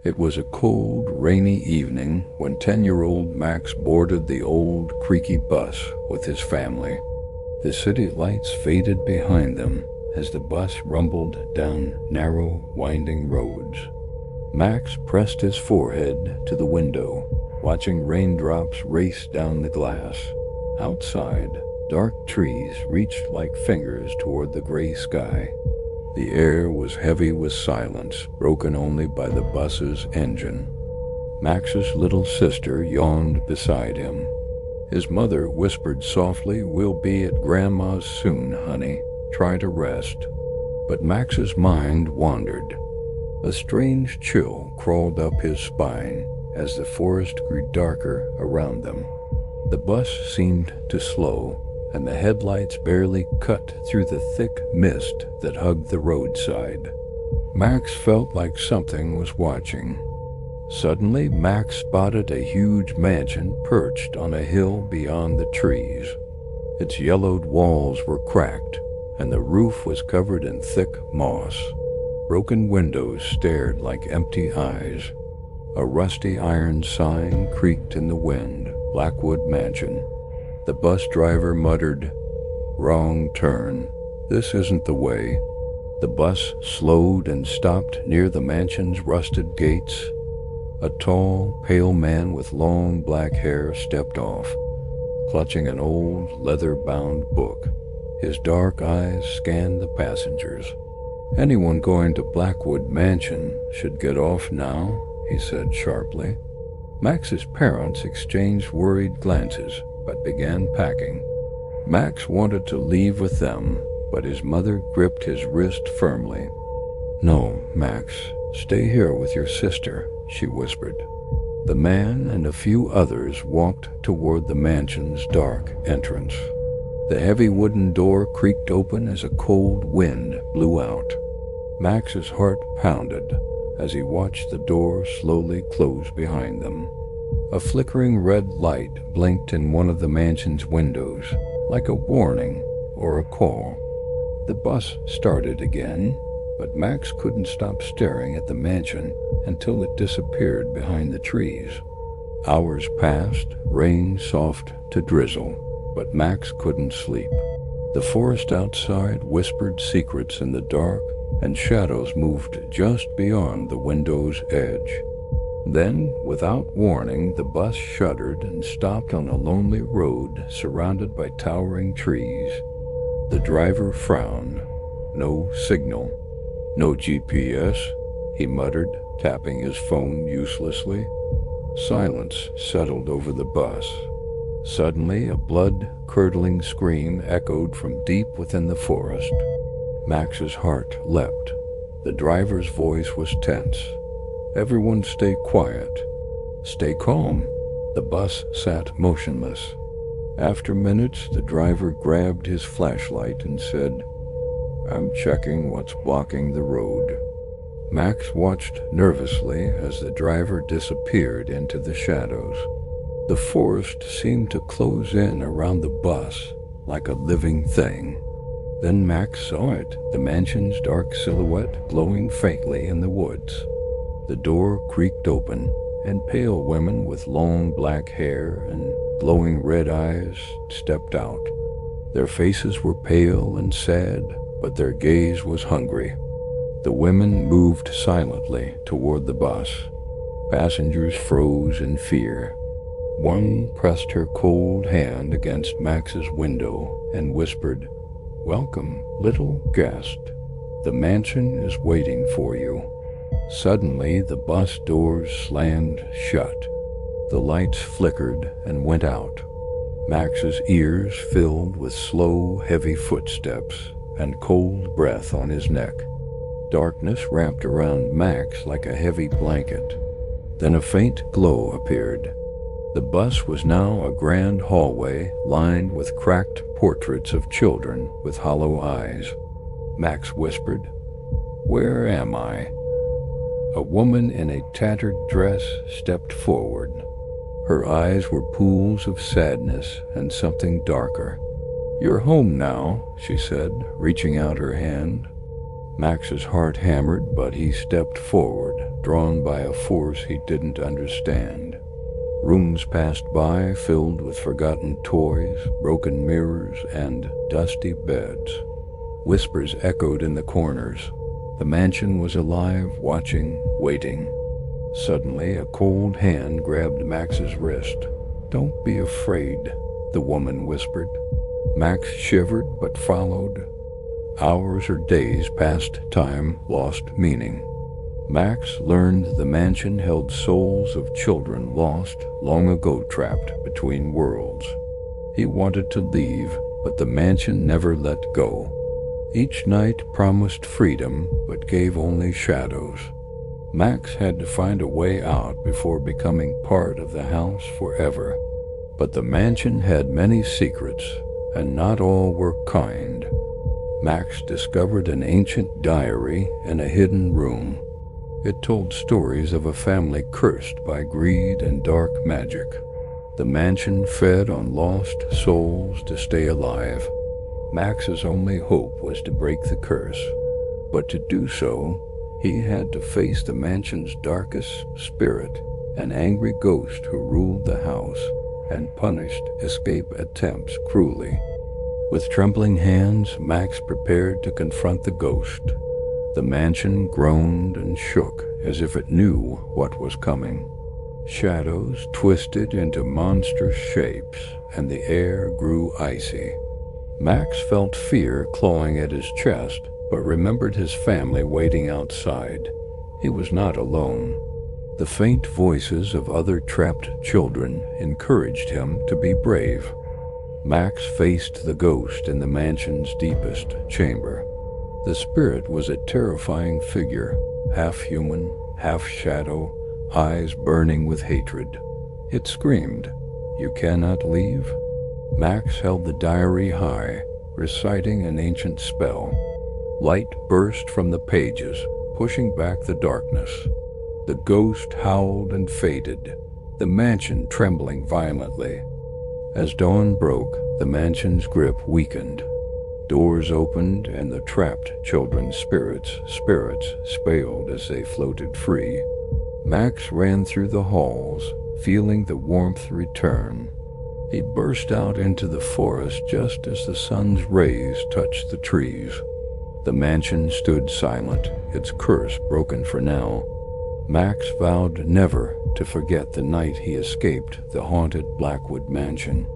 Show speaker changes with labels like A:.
A: It was a cold, rainy evening when 10-year-old Max boarded the old, creaky bus with his family. The city lights faded behind them as the bus rumbled down narrow, winding roads. Max pressed his forehead to the window, watching raindrops race down the glass. Outside, dark trees reached like fingers toward the gray sky. The air was heavy with silence, broken only by the bus's engine. Max's little sister yawned beside him. His mother whispered softly, "We'll be at Grandma's soon, honey. Try to rest." But Max's mind wandered. A strange chill crawled up his spine as the forest grew darker around them. The bus seemed to slow, and the headlights barely cut through the thick mist that hugged the roadside. Max felt like something was watching. Suddenly, Max spotted a huge mansion perched on a hill beyond the trees. Its yellowed walls were cracked, and the roof was covered in thick moss. Broken windows stared like empty eyes. A rusty iron sign creaked in the wind, "Blackwood Mansion." The bus driver muttered, "Wrong turn. This isn't the way." The bus slowed and stopped near the mansion's rusted gates. A tall, pale man with long black hair stepped off, clutching an old, leather-bound book. His dark eyes scanned the passengers. "Anyone going to Blackwood Mansion should get off now," he said sharply. Max's parents exchanged worried glances, but began packing. Max wanted to leave with them, but his mother gripped his wrist firmly. "No, Max, stay here with your sister," she whispered. The man and a few others walked toward the mansion's dark entrance. The heavy wooden door creaked open as a cold wind blew out. Max's heart pounded as he watched the door slowly close behind them. A flickering red light blinked in one of the mansion's windows, like a warning or a call. The bus started again, but Max couldn't stop staring at the mansion until it disappeared behind the trees. Hours passed, rain soft to drizzle, but Max couldn't sleep. The forest outside whispered secrets in the dark, and shadows moved just beyond the window's edge. Then, without warning, the bus shuddered and stopped on a lonely road surrounded by towering trees. The driver frowned. No signal. "No GPS," he muttered, tapping his phone uselessly. Silence settled over the bus. Suddenly, a blood-curdling scream echoed from deep within the forest. Max's heart leapt. The driver's voice was tense. "Everyone stay quiet. Stay calm." The bus sat motionless. After minutes, the driver grabbed his flashlight and said, "I'm checking what's blocking the road." Max watched nervously as the driver disappeared into the shadows. The forest seemed to close in around the bus like a living thing. Then Max saw it, the mansion's dark silhouette glowing faintly in the woods. The door creaked open, and pale women with long black hair and glowing red eyes stepped out. Their faces were pale and sad, but their gaze was hungry. The women moved silently toward the bus. Passengers froze in fear. One pressed her cold hand against Max's window and whispered, "Welcome, little guest. The mansion is waiting for you." Suddenly, the bus doors slammed shut. The lights flickered and went out. Max's ears filled with slow, heavy footsteps and cold breath on his neck. Darkness wrapped around Max like a heavy blanket. Then a faint glow appeared. The bus was now a grand hallway lined with cracked portraits of children with hollow eyes. Max whispered, "Where am I?" A woman in a tattered dress stepped forward. Her eyes were pools of sadness and something darker. "You're home now," she said, reaching out her hand. Max's heart hammered, but he stepped forward, drawn by a force he didn't understand. Rooms passed by filled with forgotten toys, broken mirrors, and dusty beds. Whispers echoed in the corners. The mansion was alive, watching, waiting. Suddenly, a cold hand grabbed Max's wrist. "Don't be afraid," the woman whispered. Max shivered but followed. Hours or days passed, time lost meaning. Max learned the mansion held souls of children lost, long ago trapped between worlds. He wanted to leave, but the mansion never let go. Each night promised freedom, but gave only shadows. Max had to find a way out before becoming part of the house forever. But the mansion had many secrets, and not all were kind. Max discovered an ancient diary in a hidden room. It told stories of a family cursed by greed and dark magic. The mansion fed on lost souls to stay alive. Max's only hope was to break the curse. But to do so, he had to face the mansion's darkest spirit, an angry ghost who ruled the house and punished escape attempts cruelly. With trembling hands, Max prepared to confront the ghost. The mansion groaned and shook as if it knew what was coming. Shadows twisted into monstrous shapes, and the air grew icy. Max felt fear clawing at his chest, but remembered his family waiting outside. He was not alone. The faint voices of other trapped children encouraged him to be brave. Max faced the ghost in the mansion's deepest chamber. The spirit was a terrifying figure, half human, half shadow, eyes burning with hatred. It screamed, "You cannot leave?" Max held the diary high, reciting an ancient spell. Light burst from the pages, pushing back the darkness. The ghost howled and faded, the mansion trembling violently. As dawn broke, the mansion's grip weakened. Doors opened, and the trapped children's spirits spilled as they floated free. Max ran through the halls, feeling the warmth return. He burst out into the forest just as the sun's rays touched the trees. The mansion stood silent, its curse broken for now. Max vowed never to forget the night he escaped the haunted Blackwood mansion.